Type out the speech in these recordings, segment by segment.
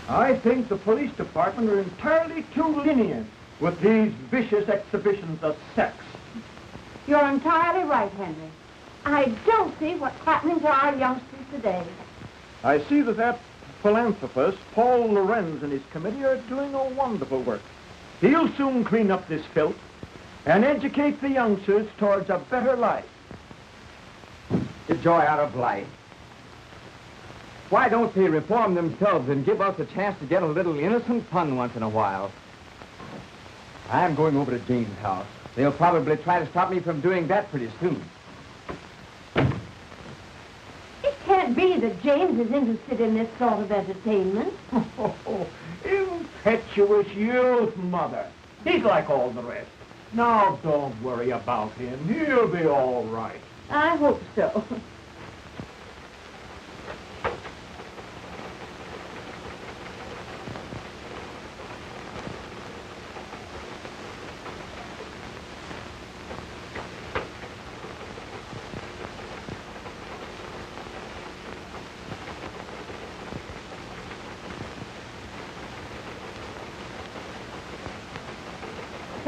I think the police department are entirely too lenient with these vicious exhibitions of sex. You're entirely right, Henry. I don't see what's happening to our youngsters today. I see that philanthropist, Paul Lorenz, and his committee are doing a wonderful work. He'll soon clean up this filth and educate the youngsters towards a better life. The joy out of life. Why don't they reform themselves and give us a chance to get a little innocent fun once in a while? I'm going over to Jane's house. They'll probably try to stop me from doing that pretty soon. It can't be that James is interested in this sort of entertainment. Oh, impetuous youth, Mother. He's like all the rest. Now, don't worry about him. He'll be all right. I hope so.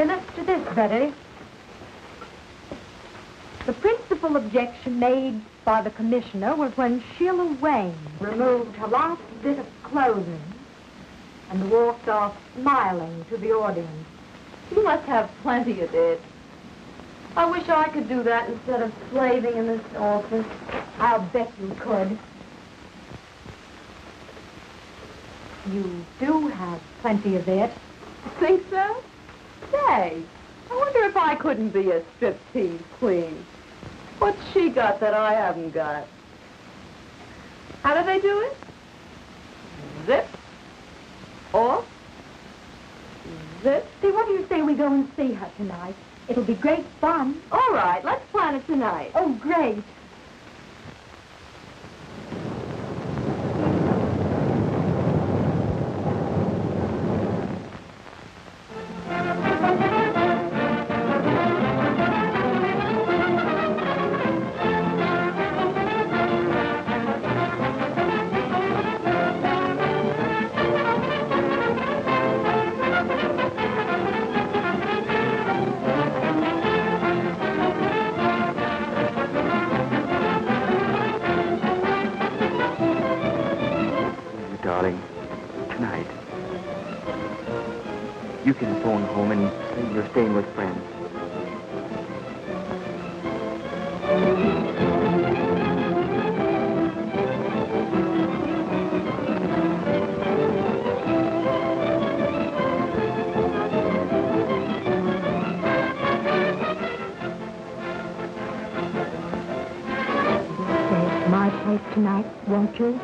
Let's do this, Betty. The principal objection made by the commissioner was when Sheila Wayne removed her last bit of clothing and walked off smiling to the audience. You must have plenty of it. I wish I could do that instead of slaving in this office. I'll bet you could. You do have plenty of it. Think so? Say, I wonder if I couldn't be a striptease queen. What's she got that I haven't got? How do they do it? Zip. Off. Zip. See, what do you say we go and see her tonight? It'll be great fun. All right, let's plan it tonight. Oh, great. You can phone home and say you're staying with friends. Stay at my place tonight, won't you?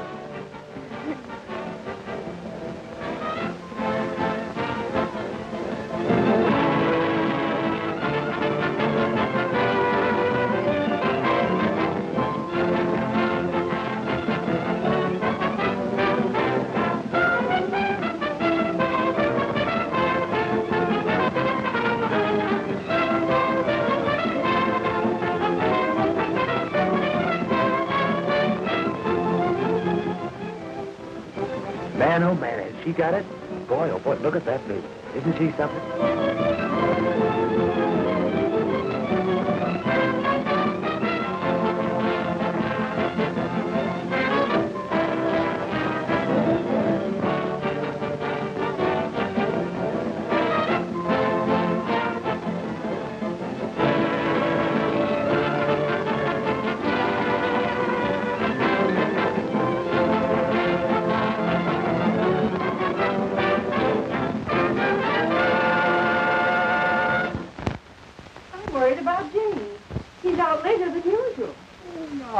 Man, oh man, has she got it? Boy, oh boy, look at that baby. Isn't she something?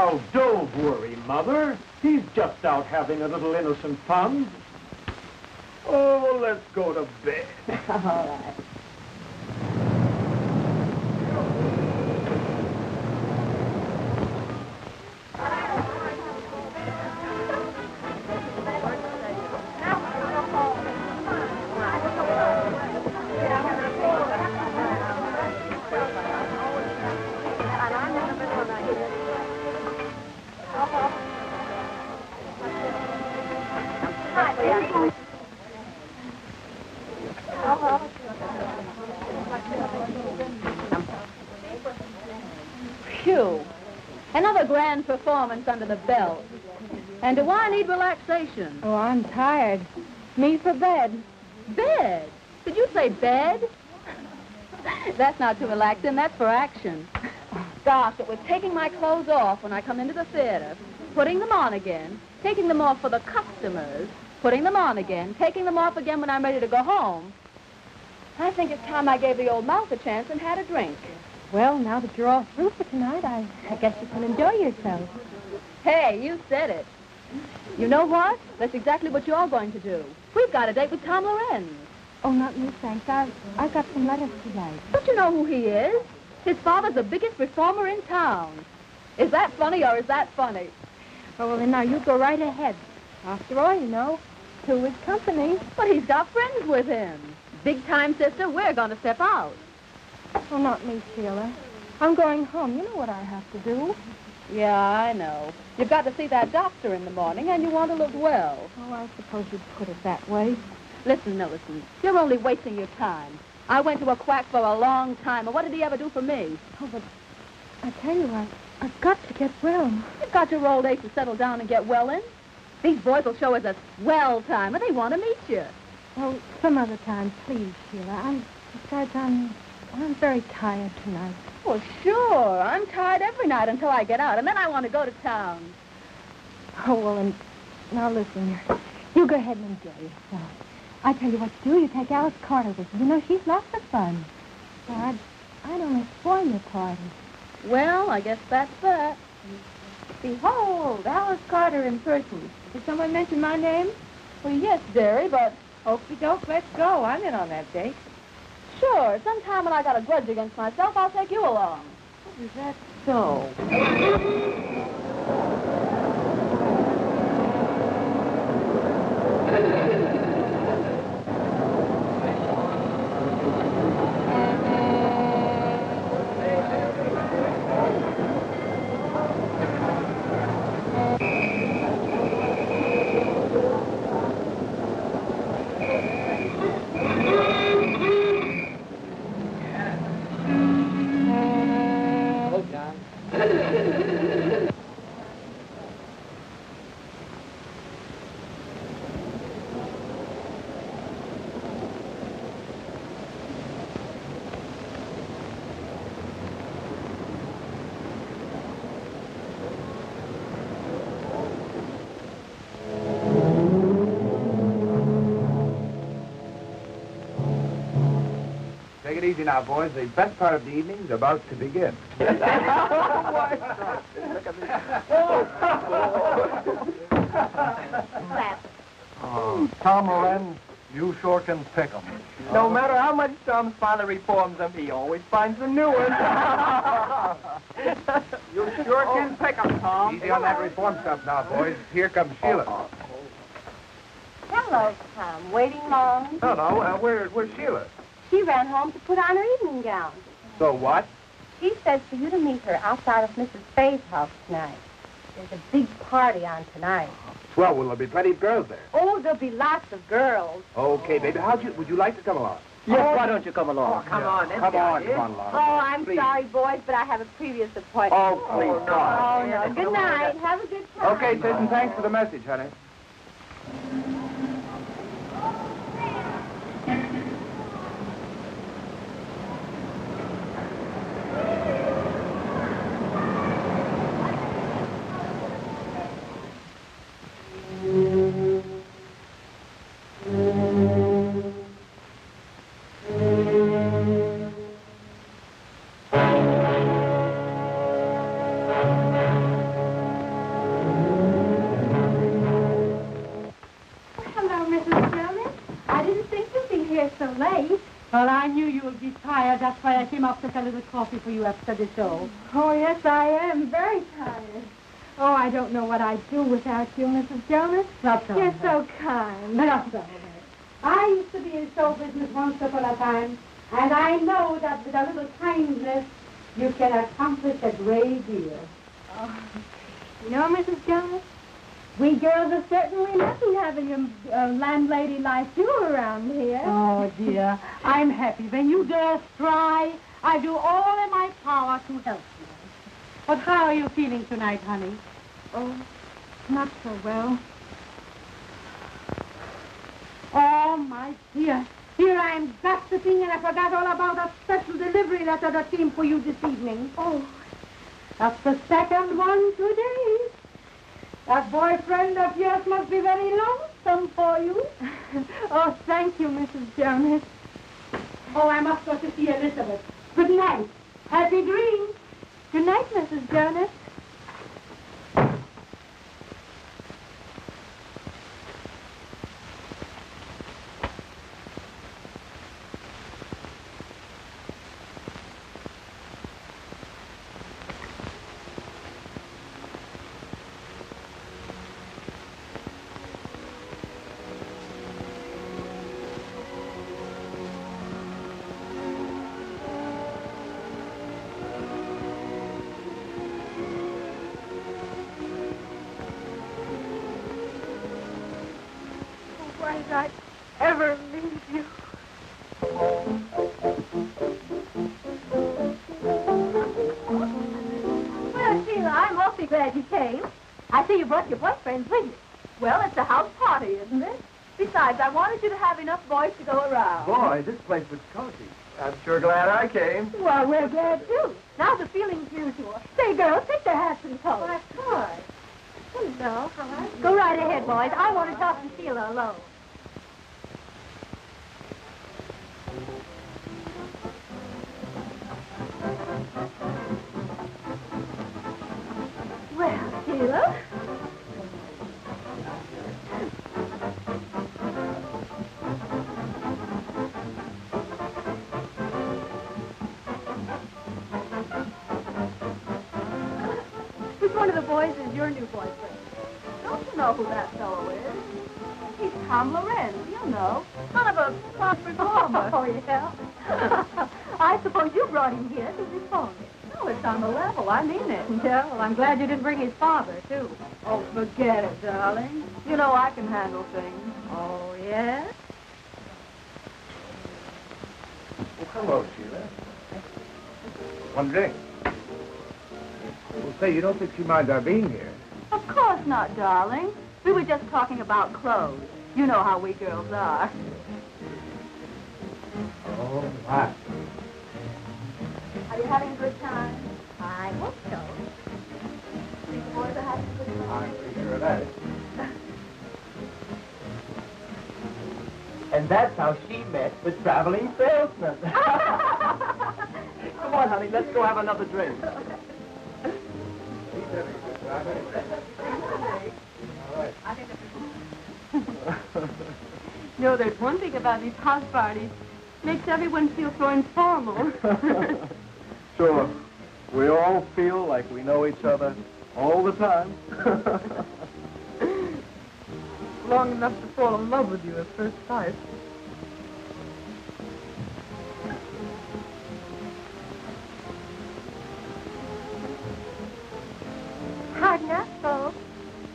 Oh, don't worry, Mother. He's just out having a little innocent fun. Oh, let's go to bed. All right. Phew. Another grand performance under the belt. And do I need relaxation? Oh, I'm tired. Me for bed. Bed? Did you say bed? That's not too relaxing. That's for action. Gosh, it was taking my clothes off when I come into the theater, putting them on again, taking them off for the customers, putting them on again, taking them off again when I'm ready to go home. I think it's time I gave the old mouth a chance and had a drink. Well, now that you're all through for tonight, I guess you can enjoy yourself. Hey, you said it. You know what? That's exactly what you're going to do. We've got a date with Tom Lorenz. Oh, not me, thanks. I've got some letters to write. Don't you know who he is? His father's the biggest reformer in town. Is that funny or is that funny? Oh, well, then now you go right ahead. After all, you know, two is company. But he's got friends with him. Big time, sister, we're going to step out. Oh, not me, Sheila. I'm going home. You know what I have to do. Yeah, I know. You've got to see that doctor in the morning, and you want to look well. Oh, I suppose you'd put it that way. Listen, Millicent, you're only wasting your time. I went to a quack for a long time, and what did he ever do for me? Oh, but I tell you, I've got to get well. You've got your old age to settle down and get well in. These boys will show us a swell time, and they want to meet you. Oh, some other time, please, Sheila. Besides, I'm very tired tonight. Well, sure. I'm tired every night until I get out, and then I want to go to town. Oh, well, and now listen, you go ahead and enjoy yourself. I tell you what to do. You take Alice Carter with you. You know, she's lots of fun. So I'd only spoil your party. Well, I guess that's that. Behold, Alice Carter in person. Did someone mention my name? Well, yes, dearie, but... Okie doke, let's go. I'm in on that date. Sure, sometime when I got a grudge against myself, I'll take you along. Is that so? Take it easy now, boys. The best part of the evening is about to begin. Oh, Tom Lorenz, you sure can pick 'em. No matter how much Tom's father reforms them, he always finds a new one. You sure can pick 'em, Tom. Easy on that reform stuff now, boys. Here comes Sheila. Hello, Tom. Waiting long? No, where's Sheila? She ran home to put on her evening gown. So what? She says for you to meet her outside of Mrs. Faye's house tonight. There's a big party on tonight. Well, will there be plenty of girls there? Oh, there'll be lots of girls. Okay, baby. Would you like to come along? Yes, why don't you come along? Come on, along. Oh, I'm Please. sorry, boys, but I have a previous appointment. Oh, please, Oh, no. Good night. Have a good time. Okay, sis, and thanks for the message, honey. I knew you would be tired. That's why I came up to get a little coffee for you after the show. Oh, yes, I am. Very tired. Oh, I don't know what I'd do without you, Mrs. Jonas. That's all You're right. so kind. That's all right. I used to be in show business once upon a time, and I know that with a little kindness, you can accomplish a great deal. Oh. You know, Mrs. Jonas, we girls are certainly lucky having a landlady like you around here. Oh, dear. I'm happy. When you dare try, I do all in my power to help you. But how are you feeling tonight, honey? Oh, not so well. Oh, my dear. Here I am gossiping, and I forgot all about a special delivery letter that came for you this evening. Oh. That's the second one today. That boyfriend of yours must be very lonesome for you. Oh, thank you, Mrs. Jonas. Oh, I must go to see Elizabeth. Good night. Happy dreams. Good night, Mrs. Jonas. Why did I ever leave you? Well, Sheila, I'm awfully glad you came. I see you brought your boyfriends with you. Well, it's a house party, isn't it? Besides, I wanted you to have enough boys to go around. Boy, this place was cozy. I'm sure glad I came. Well, we're glad, too. Now the feeling's mutual. Say, girls, take their hats and coats. Well, of course. Hello, how are you? Go right ahead, boys. I want to talk to Sheila alone. Well, Sheila. Which one of the boys is your new boyfriend? Don't you know who that fellow is? He's Paul Lorenz, you know. Son of a pop performer. Oh, yeah? I suppose you brought him here to reform it. No, it's on the level. I mean it. Yeah, well, I'm glad you didn't bring his father, too. Oh, forget it, darling. You know I can handle things. Oh, yeah? Well, hello, Sheila. One drink. Well, say, you don't think she minds our being here? Of course not, darling. We were just talking about clothes. You know how we girls are. Oh, my. Are you having a good time? I hope so. Think the boys are having a good time? I'm pretty sure of that. And that's how she met the traveling salesman. Come on, honey, let's go have another drink. He's having a good time anyway. All right. No, there's one thing about these house parties. Makes everyone feel so informal. Sure. We all feel like we know each other all the time. Long enough to fall in love with you at first sight. Hard enough, folks.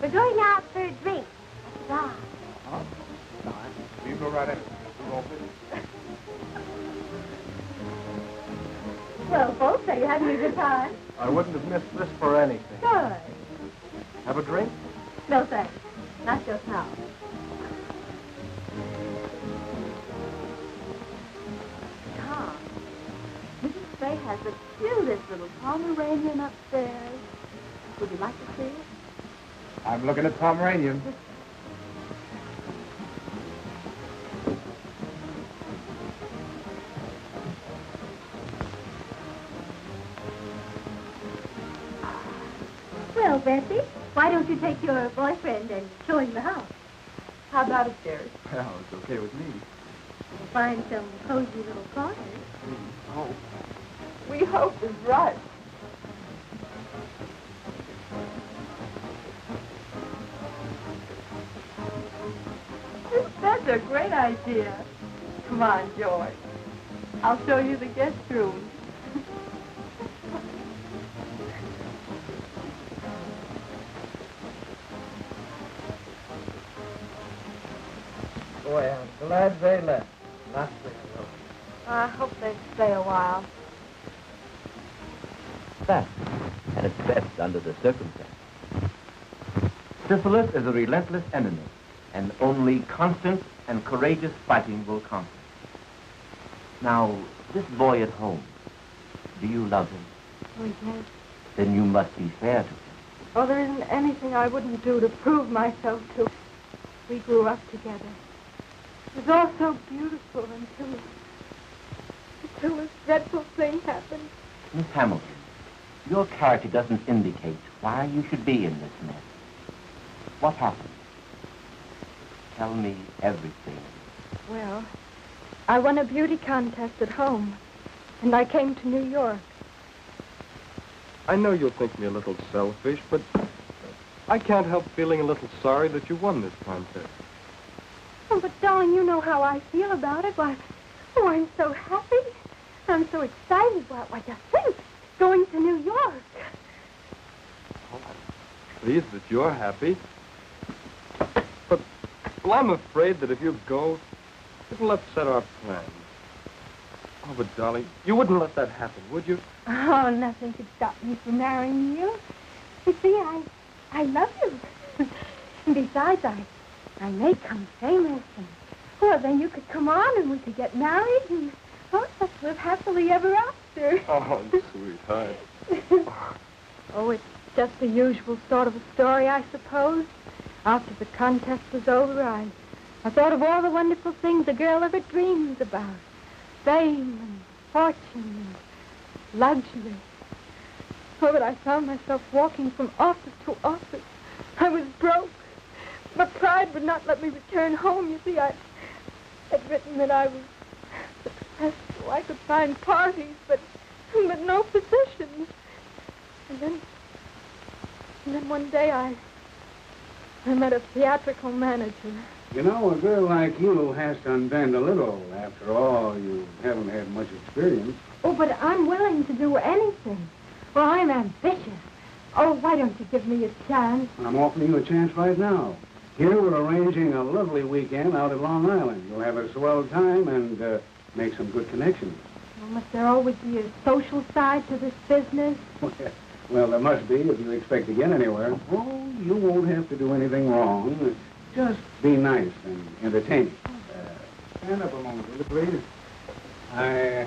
We're going out for a drink. Bye. Huh? You go right in. You won't fit. Well, folks, are you having a good time? I wouldn't have missed this for anything. Good. Have a drink? No, thanks. Not just now. Tom, Mrs. Fay has the cutest little Pomeranian upstairs. Would you like to see it? I'm looking at Pomeranian. Well, Bessie, why don't you take your boyfriend and show him the house? How about upstairs? Well, it's okay with me. find some cozy little corners. Oh. We hope is right. That's a great idea. Come on, George. I'll show you the guest room. Boy, I'm glad they left. Not stay alone. I hope they stay a while. That, and it's best under the circumstances. Syphilis is a relentless enemy, and only constant and courageous fighting will conquer. Now, this boy at home, do you love him? Oh, yes. Then you must be fair to him. Oh, there isn't anything I wouldn't do to prove myself to. We grew up together. It was all so beautiful until this dreadful thing happened. Miss Hamilton, your character doesn't indicate why you should be in this mess. What happened? Tell me everything. Well, I won a beauty contest at home, and I came to New York. I know you'll think me a little selfish, but I can't help feeling a little sorry that you won this contest. Oh, but darling, you know how I feel about it. Why, oh, I'm so happy. I'm so excited. Why, just think, going to New York. Oh, I'm pleased that you're happy. But, well, I'm afraid that if you go, it'll upset our plans. Oh, but, darling, you wouldn't let that happen, would you? Oh, nothing could stop me from marrying you. You see, I love you. And besides, I may come famous, and, well, then you could come on and we could get married, and, oh, let's live happily ever after. Oh, sweetheart. Oh, it's just the usual sort of a story, I suppose. After the contest was over, I thought of all the wonderful things a girl ever dreams about. Fame and fortune and luxury. Oh, but I found myself walking from office to office. I was broke. But pride would not let me return home. You see, I'd written that I was successful. I could find parties, but no positions. And then one day I met a theatrical manager. You know, a girl like you has to unbend a little. After all, you haven't had much experience. Oh, but I'm willing to do anything. Well, I'm ambitious. Oh, why don't you give me a chance? I'm offering you a chance right now. Here we're arranging a lovely weekend out at Long Island. You'll have a swell time and make some good connections. Well, must there always be a social side to this business? Well, there must be if you expect to get anywhere. Oh, you won't have to do anything wrong. Just be nice and entertaining. Stand up a moment, will you, please? I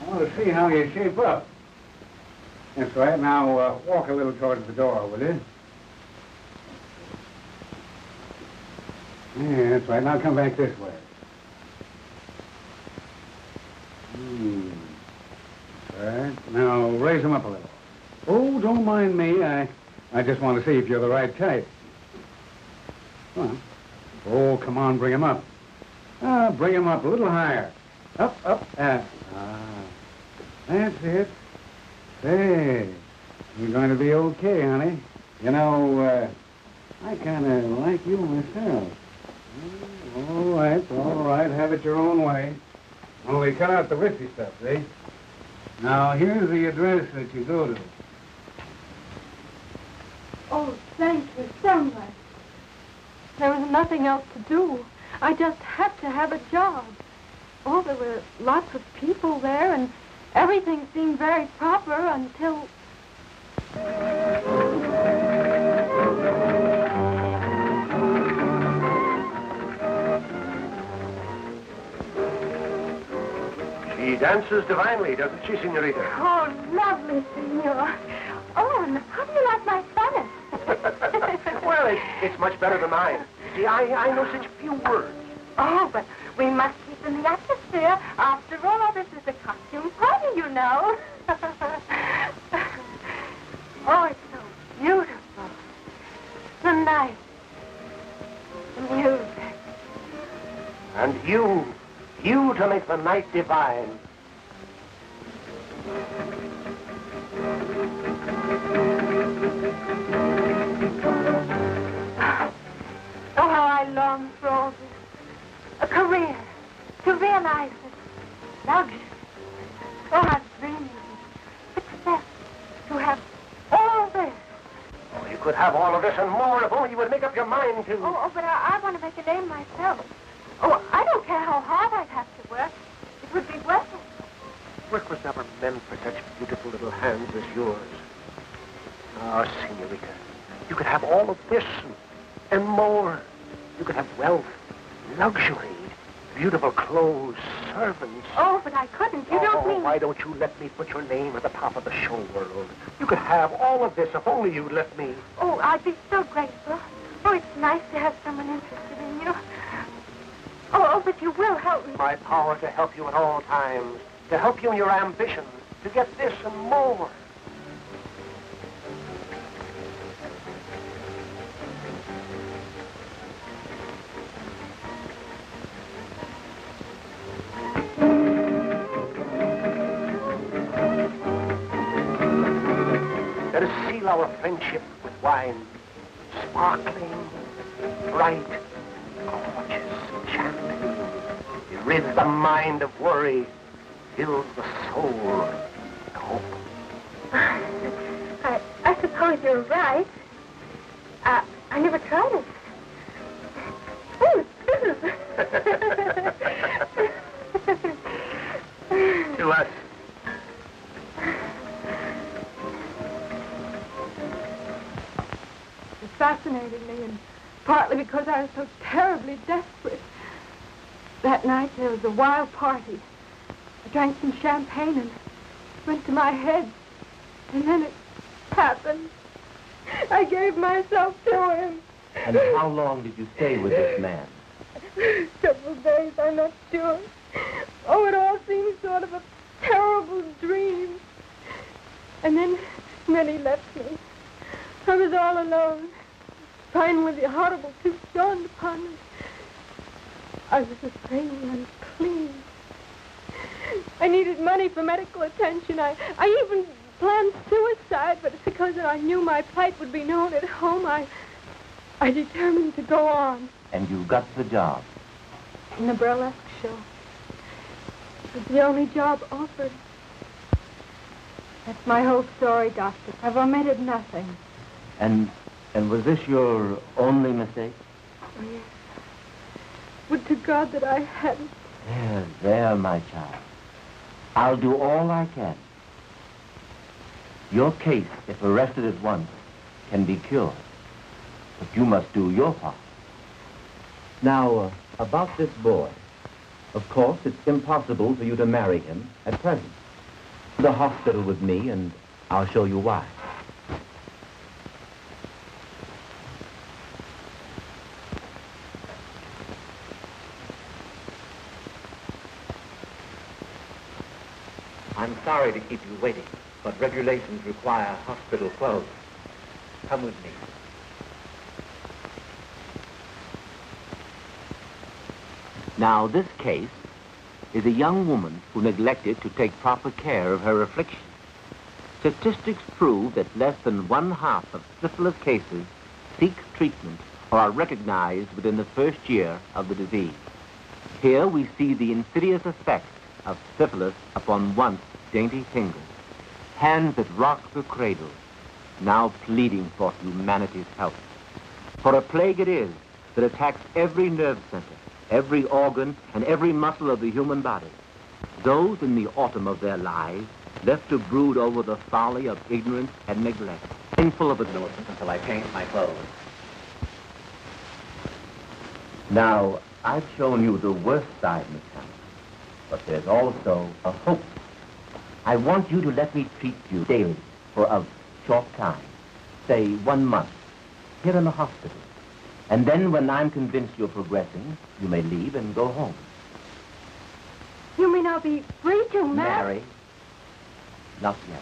want to see how you shape up. That's right. Now, walk a little towards the door, will you? Yeah, that's right. Now come back this way. Right. Now, raise them up a little. Oh, don't mind me. I just want to see if you're the right type. Come on. Oh, come on, bring him up. Bring him up a little higher. Up. That's it. Say, you're going to be okay, honey. You know, I kind of like you myself. All right. Have it your own way. Only cut out the risky stuff, see? Now, here's the address that you go to. Oh, thank you so much. There was nothing else to do. I just had to have a job. Oh, there were lots of people there, and everything seemed very proper until... She dances divinely, doesn't she, Senorita? Oh, lovely, senor. Oh, and how do you like my Spanish? Well, it's much better than mine. See, I know such few words. Oh, but we must keep in the atmosphere. After all, this is a costume party, you know. Oh, it's so beautiful. The night. The music. And you You to make the night divine. Oh, how I long for all this. A career. To realize it. Luxury. Oh, I've dreamed of success. To have all this. Oh, you could have all of this and more if only you would make up your mind to. Oh, but I want to make a name myself. Oh, I don't care how hard I'd have to work. It would be worth it. Work was never meant for such beautiful little hands as yours. Ah, senorita, you could have all of this and more. You could have wealth, luxury, beautiful clothes, servants. Oh, but I couldn't. You don't mean... Why don't you let me put your name at the top of the show world? You could have all of this if only you'd let me. Oh, I'd be so grateful. Oh, it's nice to have someone interested in you. Oh, but you will help me. My power to help you at all times, to help you in your ambition, to get this and more. Let us seal our friendship with wine, sparkling, bright, gorgeous, enchanting. It rids the mind of worry, fills the soul with hope. I suppose you're right. I never tried it. To us. It fascinated me, and partly because I was so terribly desperate. That night there was a wild party. I drank some champagne and it went to my head. And then it happened. I gave myself to him. And how long did you stay with this man? Several days, I'm not sure. Oh, it all seemed sort of a terrible dream. And then he left me. I was all alone. Finally, the horrible truth dawned upon me. I was afraid and unclean. I needed money for medical attention. I even planned suicide, but it's because I knew my plight would be known at home. I determined to go on. And you got the job? In the burlesque show. It was the only job offered. That's my whole story, Doctor. I've omitted nothing. And was this your only mistake? Oh, yes. Would to God that I hadn't. There, my child. I'll do all I can. Your case, if arrested at once, can be cured. But you must do your part. Now, about this boy. Of course, it's impossible for you to marry him at present. The hospital with me, and I'll show you why. I'm sorry to keep you waiting, but regulations require hospital clothes. Come with me. Now, this case is a young woman who neglected to take proper care of her affliction. Statistics prove that less than 1/2 of syphilis cases seek treatment or are recognized within the first year of the disease. Here we see the insidious effect of syphilis upon once dainty fingers, hands that rock the cradle, now pleading for humanity's help. For a plague it is that attacks every nerve center, every organ, and every muscle of the human body. Those in the autumn of their lives left to brood over the folly of ignorance and neglect, painful of innocence until I change my clothes. Now, I've shown you the worst side, Miss Hammond, but there's also a hope. I want you to let me treat you daily for a short time, say 1 month, here in the hospital. And then when I'm convinced you're progressing, you may leave and go home. You mean I'll be free to marry? Not yet.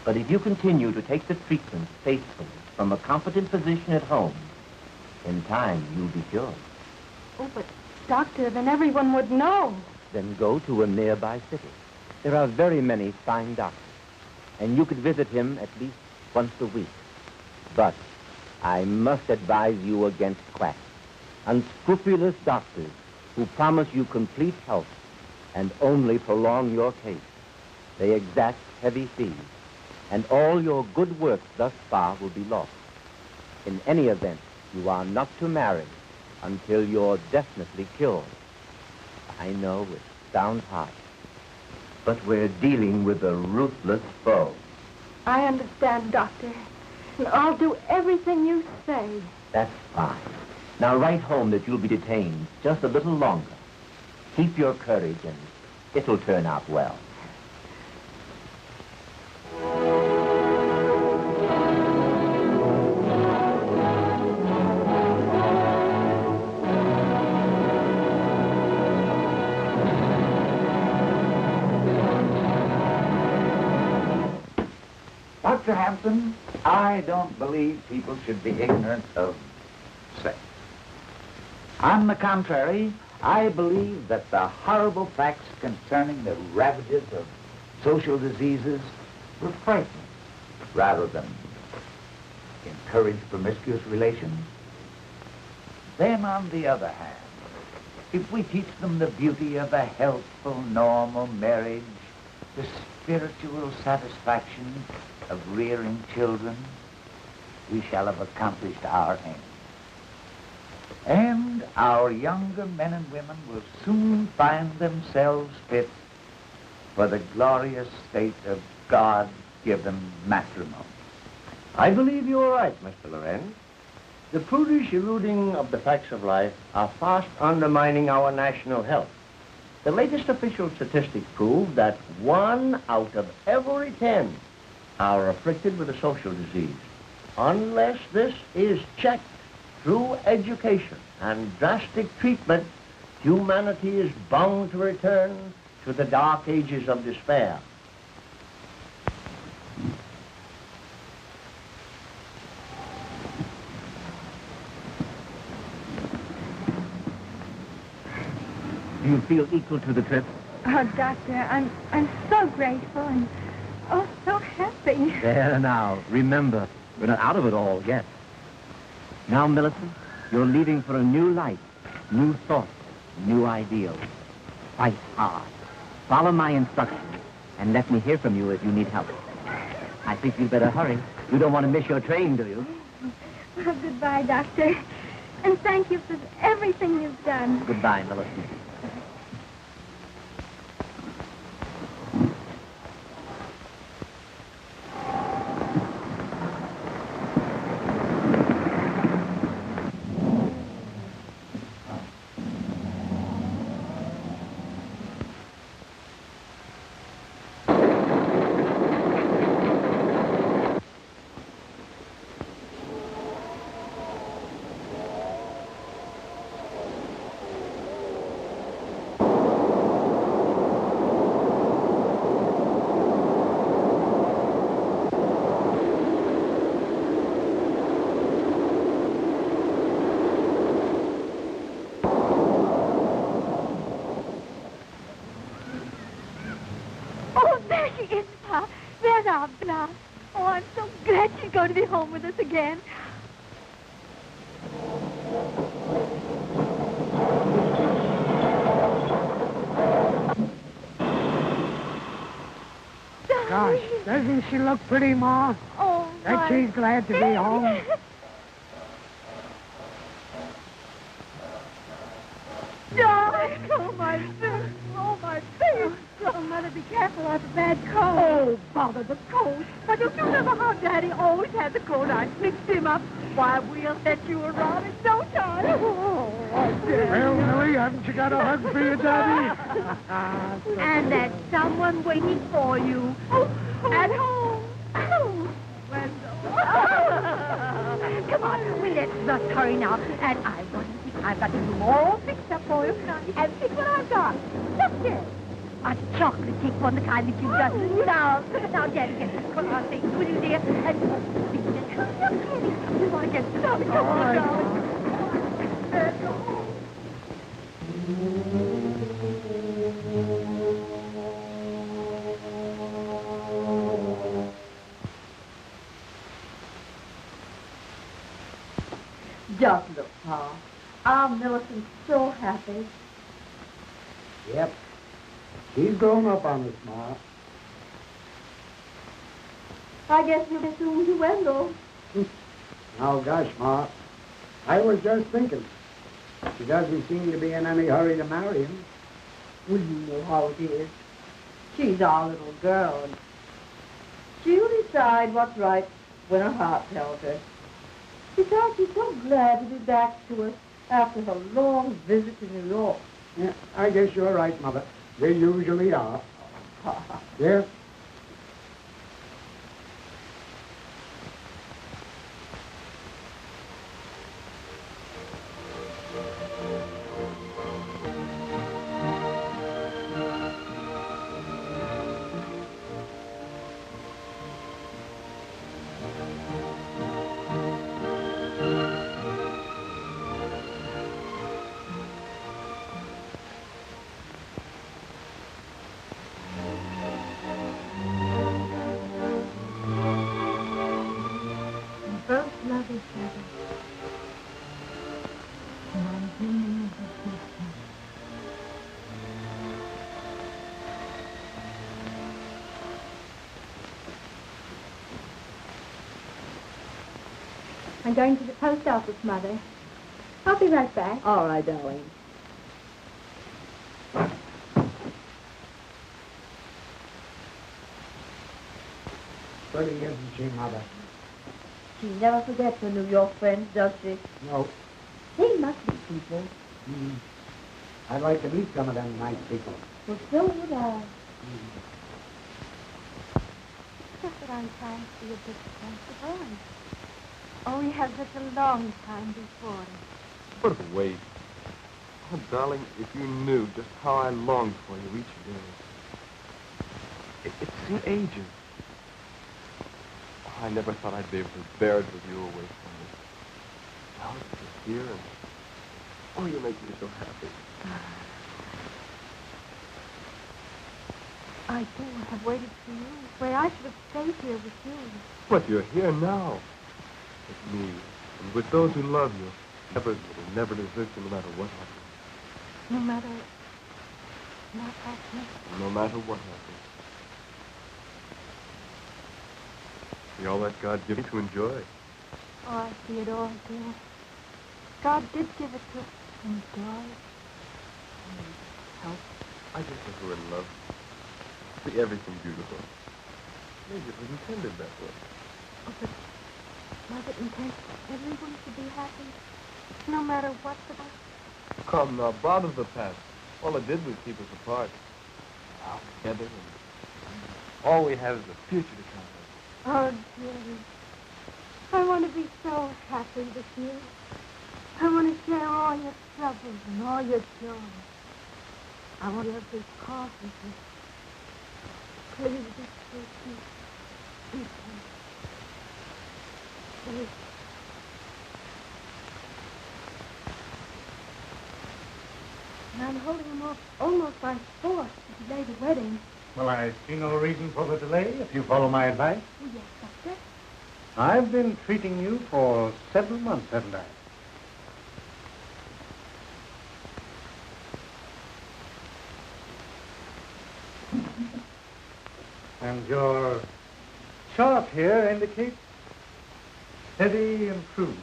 But if you continue to take the treatment faithfully from a competent physician at home, in time you'll be cured. Oh, but Doctor, then everyone would know. Then go to a nearby city. There are very many fine doctors, and you could visit him at least once a week. But I must advise you against quacks, unscrupulous doctors who promise you complete health and only prolong your case. They exact heavy fees, and all your good work thus far will be lost. In any event, you are not to marry until you're definitely cured. I know it sounds harsh, but we're dealing with a ruthless foe. I understand, Doctor. And I'll do everything you say. That's fine. Now write home that you'll be detained just a little longer. Keep your courage and it'll turn out well. Dr. Hampton, I don't believe people should be ignorant of sex. On the contrary, I believe that the horrible facts concerning the ravages of social diseases will frighten rather than encourage promiscuous relations. Then, on the other hand, if we teach them the beauty of a healthful, normal marriage, the spiritual satisfaction of rearing children, we shall have accomplished our aim. And our younger men and women will soon find themselves fit for the glorious state of God-given matrimony. I believe you are right, Mr. Lorenz. The prudish eluding of the facts of life are fast undermining our national health. The latest official statistics prove that 1 out of every 10 are afflicted with a social disease. Unless this is checked through education and drastic treatment, humanity is bound to return to the dark ages of despair. Do you feel equal to the trip? Oh, Doctor, I'm so grateful and so happy. There now. Remember, we're not out of it all yet. Now, Millicent, you're leaving for a new life, new thoughts, new ideals. Fight hard. Follow my instructions, and let me hear from you if you need help. I think you'd better hurry. You don't want to miss your train, do you? Well, goodbye, Doctor. And thank you for everything you've done. Goodbye, Millicent. Oh, I'm so glad she's going to be home with us again. Gosh, doesn't she look pretty, Ma? Oh, Bet she's glad to be home. Darling, oh, my face. Oh, my face. Oh, Mother, be careful. I have a bad cold. Oh, bother the cold. But don't you remember how Daddy always had the cold? I fixed him up. Why, we'll set you around in no time. Oh, Well, Millie, haven't you got a hug for your daddy? And there's someone waiting for you. At home. Oh, come on, let's hurry now. And I've got to do all fixed up for you. And see what I've got. Look here. A chocolate cake, one the kind that you've done. Now, Daddy, get this cook on things, will you, dear? And you want to get started? Come on, darling. Just look, Pa. Our Millicent's so happy. Yep. She's grown up on us, Ma. I guess you'll be soon to Wendell. Oh, gosh, Ma. I was just thinking. She doesn't seem to be in any hurry to marry him. Well, you know how it is. She's our little girl, and she'll decide what's right when her heart tells her. Besides, she's so glad to be back to us after her long visit to New York. Yeah, I guess you're right, Mother. They usually are. Yes? I'm going to the post office, Mother. I'll be right back. All right, darling. Pretty, isn't she, Mother? She never forgets her New York friends, does she? No. They must be people. I'd like to meet some of them nice people. Well, so would I. Just that I'm trying to be a bit sensible. Oh, we have such a long time before us. What a waste. Oh, darling, if you knew just how I longed for you each day. It seemed ages. Oh, I never thought I'd be able to bear it with you away from me. Now it's just here, and oh, you make me so happy. I too have waited for you. Where I should have stayed here with you. But you're here now. With me, and with those who love you. Never desert you no matter what happens. No matter what happens. No matter what happens. See all that God gave me to enjoy. Oh, I see it all, dear. God did give it to us to enjoy. Help. I just think we're in love. See everything beautiful. Maybe it was intended that way. Oh, but Mother intends everyone to be happy, no matter what's about. Come now, bother the past. All it did was keep us apart. Now together, and all we have is the future to come. Oh, dearie, I want to be so happy with you. I want to share all your troubles and all your joy. I want to have this coffee with you. Please be patient. Be patient. Please. And I'm holding him off almost by force to delay the wedding. Well, I see no reason for the delay if you follow my advice. Oh, yes, Doctor. I've been treating you for 7 months, haven't I? And your chart here indicates steady improvement.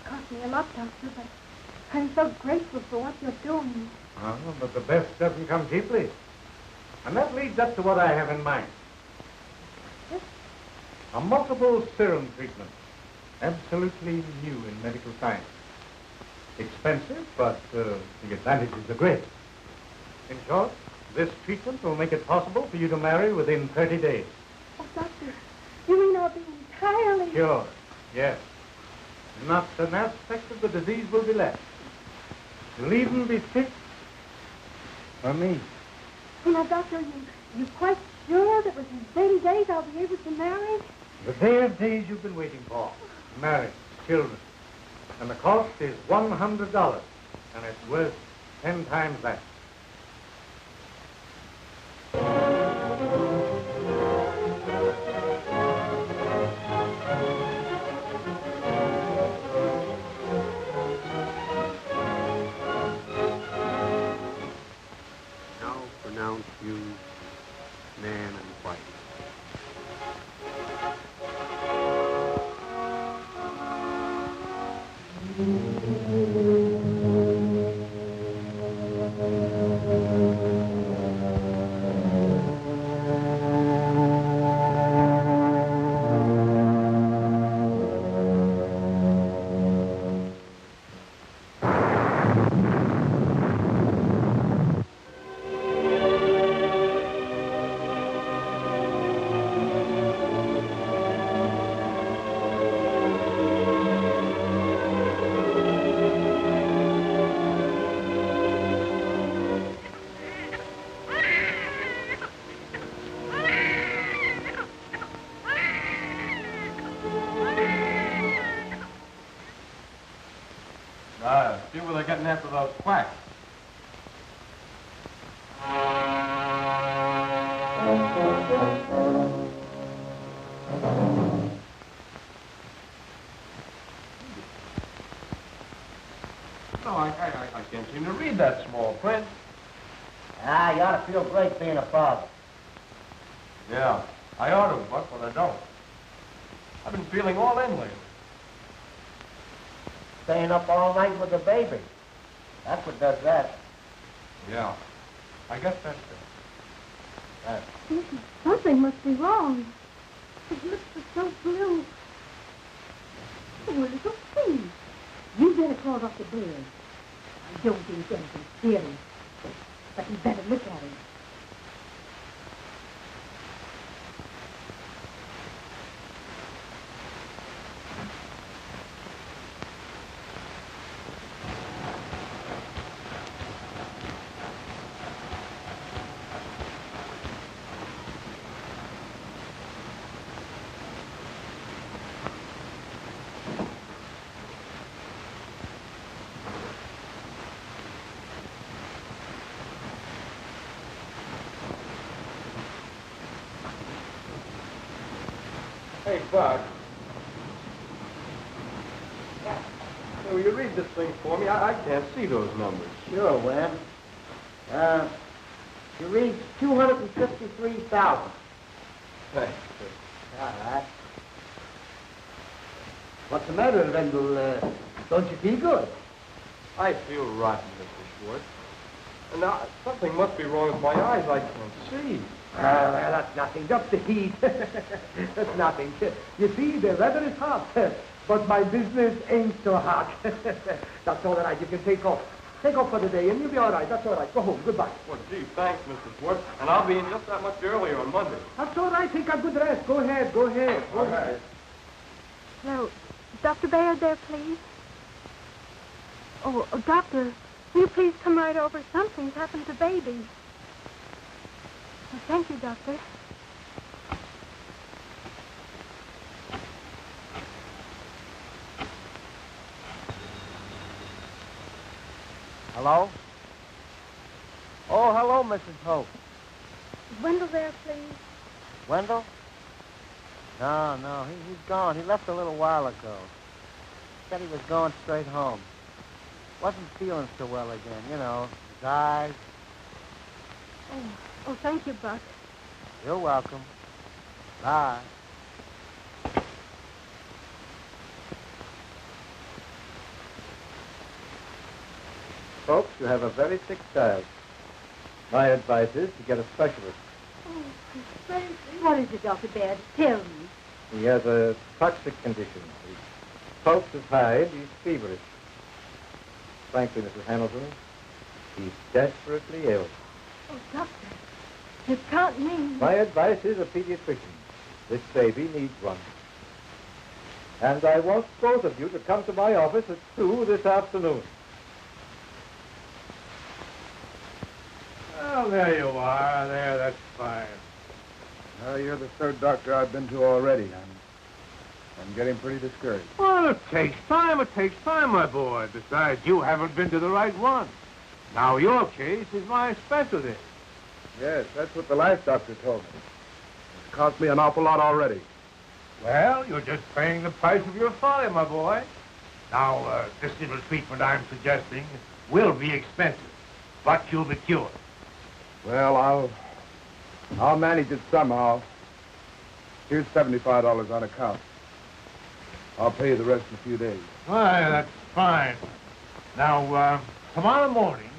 It cost me a lot, Doctor, but I'm so grateful for what you're doing. Oh, but the best doesn't come cheaply. And that leads up to what I have in mind. Yes? A multiple serum treatment. Absolutely new in medical science. Expensive, but the advantages are great. In short, this treatment will make it possible for you to marry within 30 days. Oh, Doctor, you mean I'll be entirely... Sure, yes. Not an aspect of the disease will be left. You'll even be fit for me. Oh, now, Doctor, you quite sure that within 30 days I'll be able to marry? The day of days you've been waiting for. Marriage, children. And the cost is $100. And it's worth 10 times that. Now pronounce you man and wife. See where they're getting after those quacks. No, I can't seem to read that small print. Ah, you ought to feel great being a father. Yeah, I ought to, Buck, but I don't. I've been feeling all in lately. Staying up all night with the baby. That's what does that. Yeah, I guess that's it. Something must be wrong. His lips are so blue. Oh, little please. You better crawl off the bed. I don't think anything serious. But you better look at him. Hey, Buck. Hey, will you read this thing for me? I can't see those numbers. Sure, Webb. You read 253,000. Thanks. All right. What's the matter, Rendell? Don't you feel good? I feel rotten, Mr. Schwartz. And now, something must be wrong with my eyes. I can't see. Well, that's nothing. Just the heat. That's nothing. You see, the weather is hot, but my business ain't so hot. That's all right. You can take off. Take off for the day, and you'll be all right. That's all right. Go home. Goodbye. Well, gee, thanks, Mr. Schwartz. And I'll be in just that much earlier on Monday. That's all right. Take a good rest. Go ahead. Go ahead. Go ahead. Now, Dr. Baird there, please. Oh, Doctor, will you please come right over? Something's happened to baby. Well, thank you, Doctor. Hello? Oh, hello, Mrs. Hope. Is Wendell there, please? Wendell? No, he's gone. He left a little while ago. Said he was going straight home. Wasn't feeling so well again, you know, his eyes. Oh, thank you, Buck. You're welcome. Bye. Folks, you have a very sick child. My advice is to get a specialist. Oh, Tracy. What is it, Dr. Baird? Tell me. He has a toxic condition. His pulse is high and he's feverish. Frankly, Mrs. Hamilton, he's desperately ill. Oh, Doctor, you can't mean... My advice is a pediatrician. This baby needs one. And I want both of you to come to my office at 2 this afternoon. Well, there you are. There, that's fine. Well, you're the third doctor I've been to already. I'm getting pretty discouraged. Well, it takes time, my boy. Besides, you haven't been to the right one. Now, your case is my specialty. Yes, that's what the life doctor told me. It's cost me an awful lot already. Well, you're just paying the price of your folly, my boy. Now, this little treatment I'm suggesting will be expensive, but you'll be cured. Well, I'll manage it somehow. Here's $75 on account. I'll pay you the rest in a few days. Why, that's fine. Now, tomorrow morning,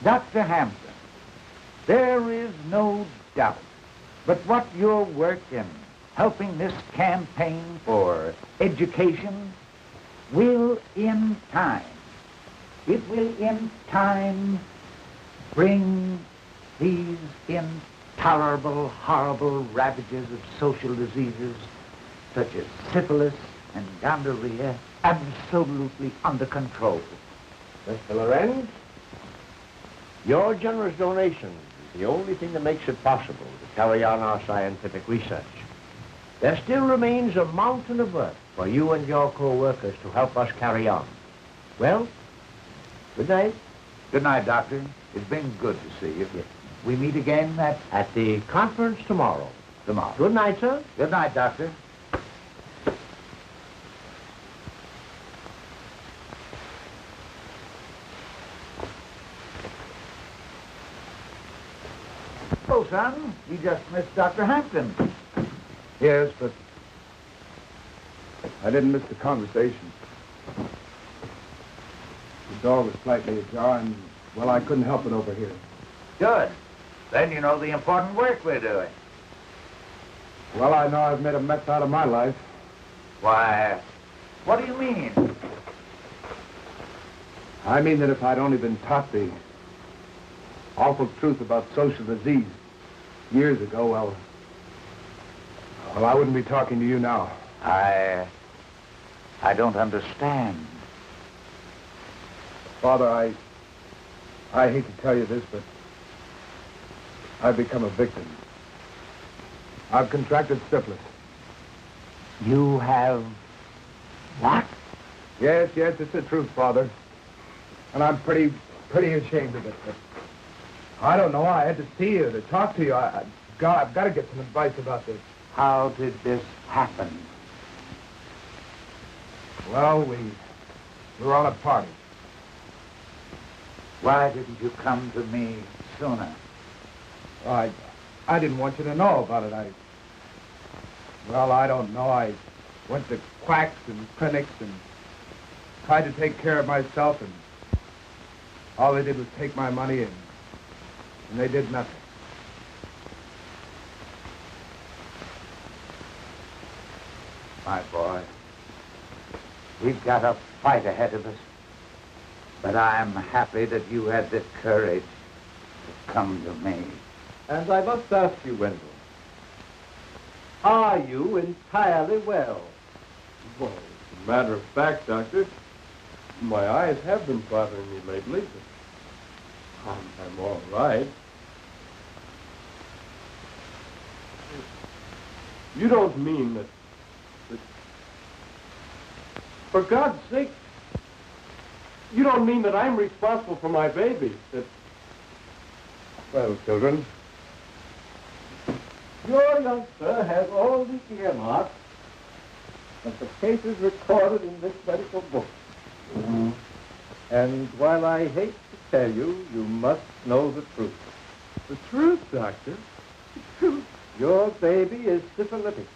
Dr. Hampton, there is no doubt but what your work in helping this campaign for education will in time, bring these intolerable, horrible ravages of social diseases such as syphilis and gonorrhea absolutely under control. Mr. Lorenz, your generous donation is the only thing that makes it possible to carry on our scientific research. There still remains a mountain of work for you and your co-workers to help us carry on. Well, good night. Good night, Doctor. It's been good to see you. Yes. We meet again at the conference tomorrow. Tomorrow. Good night, sir. Good night, Doctor. Oh, son, you just missed Dr. Hampton. Yes, but I didn't miss the conversation. The door was slightly ajar, and, well, I couldn't help it over here. Good. Then you know the important work we're doing. Well, I know I've made a mess out of my life. Why, what do you mean? I mean that if I'd only been taught the awful truth about social disease years ago, well, I wouldn't be talking to you now. I don't understand. Father, I hate to tell you this, but I've become a victim. I've contracted syphilis. You have what? Yes, it's the truth, Father. And I'm pretty ashamed of it. But I don't know. I had to see you, to talk to you. I've got to get some advice about this. How did this happen? Well, we were on a party. Why didn't you come to me sooner? I didn't want you to know about it. I don't know. I went to quacks and clinics and tried to take care of myself, and all they did was take my money, and they did nothing. My boy, we've got a fight ahead of us. But I'm happy that you had the courage to come to me. And I must ask you, Wendell, are you entirely well? Well, as a matter of fact, Doctor, my eyes have been bothering me lately, but I'm all right. You don't mean that... For God's sake, you don't mean that I'm responsible for my baby, that... Well, children, Your youngster has all the earmarks of the cases recorded in this medical book. And while I hate to tell you, you must know the truth. the truth, Doctor. The truth. Your baby is syphilitic,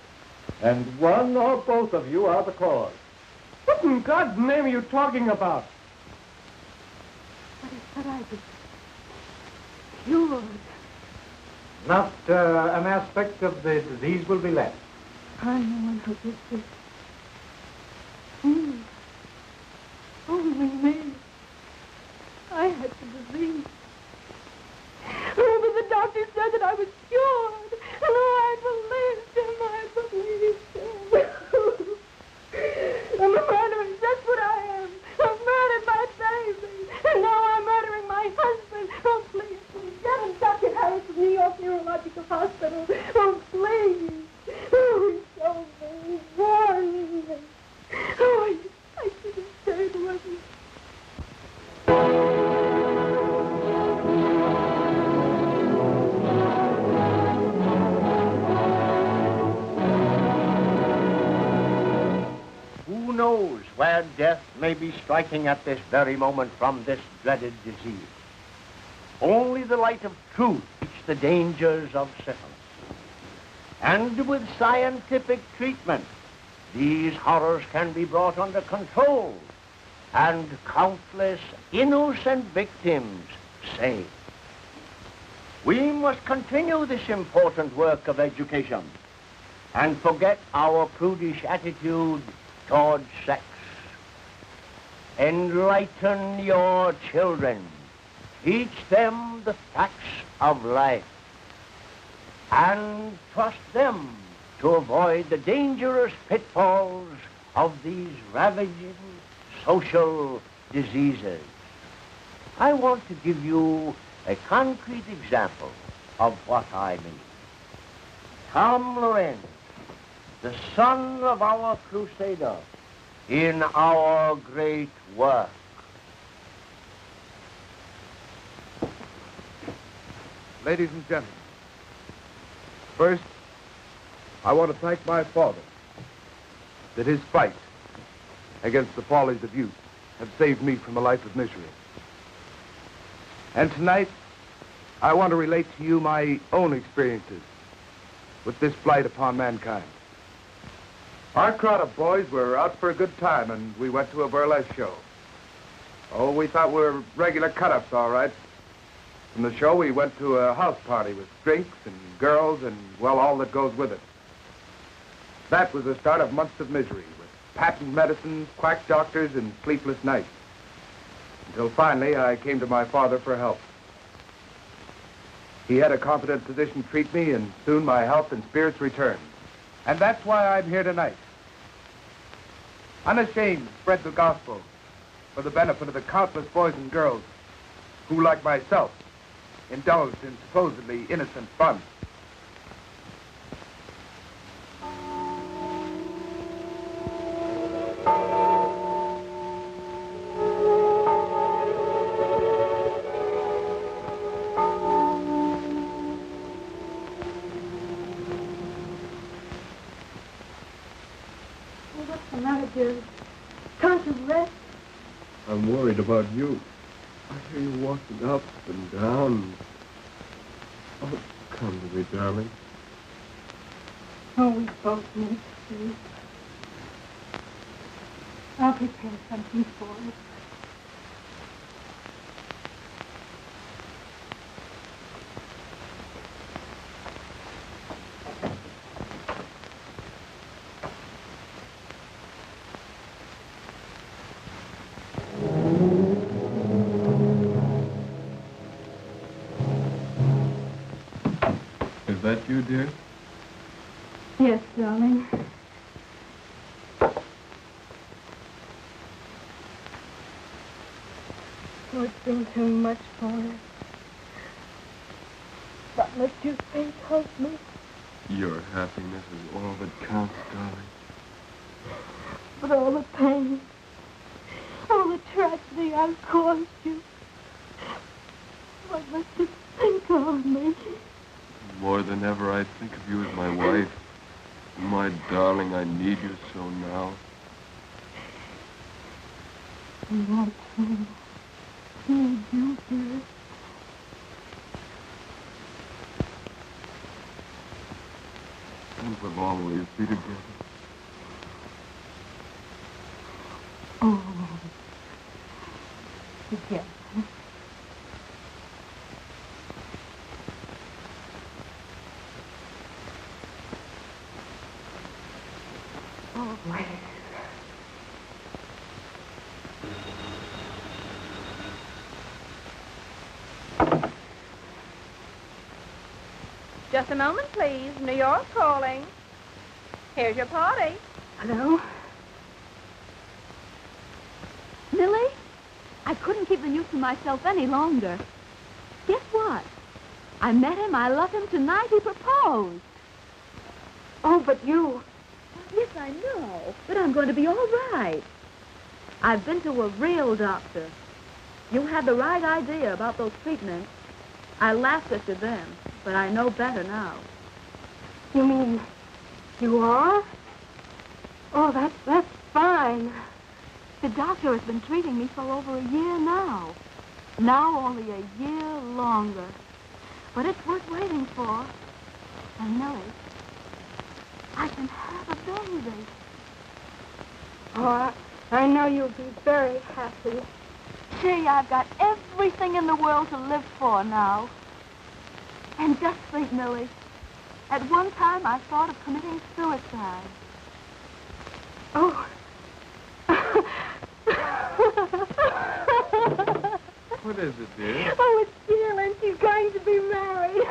and one or both of you are the cause. What in God's name are you talking about? But I said I was cured. Not an aspect of the disease will be left. I know and hope it's this. Only me. I had the disease. Oh, but the doctor said that I was cured. And I believed him. I believed him. I'm a murderer. That's what I am. I've murdered my baby. And now I'm murdering my husband. Oh, please, please. knows where death may be striking at this very moment from this dreaded disease? Only the light of truth teaches the dangers of syphilis. And with scientific treatment, these horrors can be brought under control and countless innocent victims saved. We must continue this important work of education and forget our prudish attitude towards sex. Enlighten your children. Teach them the facts of life. And trust them to avoid the dangerous pitfalls of these ravaging social diseases. I want to give you a concrete example of what I mean. Tom Lorenz, the son of our crusader in our great work. Ladies and gentlemen, first, I want to thank my father that his fight against the follies of youth have saved me from a life of misery. And tonight, I want to relate to you my own experiences with this blight upon mankind. Our crowd of boys were out for a good time, and we went to a burlesque show. Oh, we thought we were regular cut-ups, all right. From the show, we went to a house party with drinks and girls and, well, all that goes with it. That was the start of months of misery, with patent medicines, quack doctors, and sleepless nights. Until finally, I came to my father for help. He had a competent physician treat me, and soon my health and spirits returned. And that's why I'm here tonight. Unashamed to spread the gospel for the benefit of the countless boys and girls who, like myself, indulged in supposedly innocent fun. What's the matter, dear? Can't you rest? I'm worried about you. I hear you walking up and down. Oh, come to me, darling. Oh, we both need sleep. I'll prepare something for us. Is that you, dear? Yes, darling. Oh, it's been too much for us. But let your faith help me. Your happiness is all that counts, darling. But all the pain, all the tragedy I've caused you, what must you think of me? More than ever, I think of you as my wife. My darling, I need you so now. And I too need you, dear. And we'll always be together. Oh, together. Always. Just a moment, please. New York calling. Here's your party. Hello? Millie, I couldn't keep the news to myself any longer. Guess what? I met him, I love him tonight, he proposed. Oh, but you... Yes, I know, but I'm going to be all right. I've been to a real doctor. You had the right idea about those treatments. I laughed at you then, but I know better now. You mean you are? Oh, fine. The doctor has been treating me for over a year now. Now only a year longer. But it's worth waiting for. And Millie, I can have a baby. Oh, I know you'll be very happy. Gee, I've got everything in the world to live for now. And just think, Millie, at one time I thought of committing suicide. Oh. What is it, dear? Oh, it's Jill, and she's going to be married.